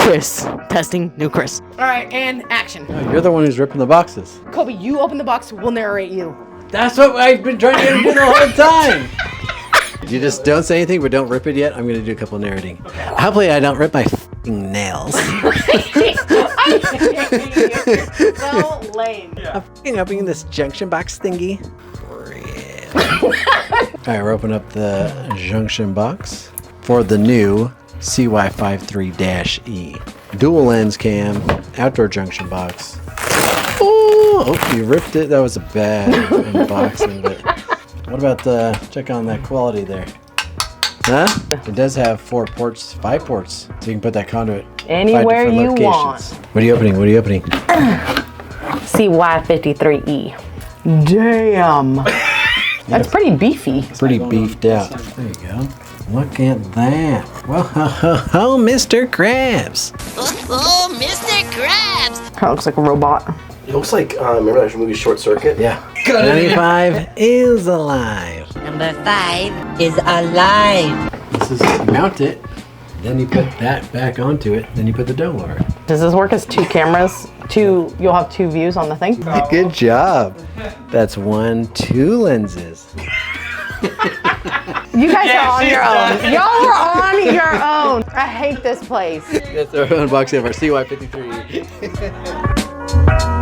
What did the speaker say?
Chris. Testing, new Chris. All right, and action. No, you're the one who's ripping the boxes. Kobe, you open the box, we'll narrate you. That's what I've been trying to get him to do the whole time. You just don't say anything, but don't rip it yet. I'm going to do a couple narrating. Okay. Hopefully I don't rip my f***ing nails. So lame. Yeah. I'm f***ing opening this junction box thingy. Alright, we're opening up the junction box for the new CY53-E. Dual lens cam, outdoor junction box. Oh, you ripped it. That was a bad unboxing, but what about check on that quality there? Huh? It does have 5 ports, so you can put that conduit anywhere you want. What are you opening? CY53-E. Damn. That's pretty beefy. Pretty beefed out. There you go. Look at that. Whoa, Mr. Krabs. Oh, Mr. Krabs. That looks like a robot. It looks like, remember that movie Short Circuit? Yeah. 95 is alive. Number 5 is alive. This is mount it, then you put that back onto it, then you put the dome over it. Does this work as 2 cameras? You'll have 2 views on the thing? Good job. That's 2 lenses. You guys are on your own. Y'all are on your own. I hate this place. That's our unboxing of our CY53.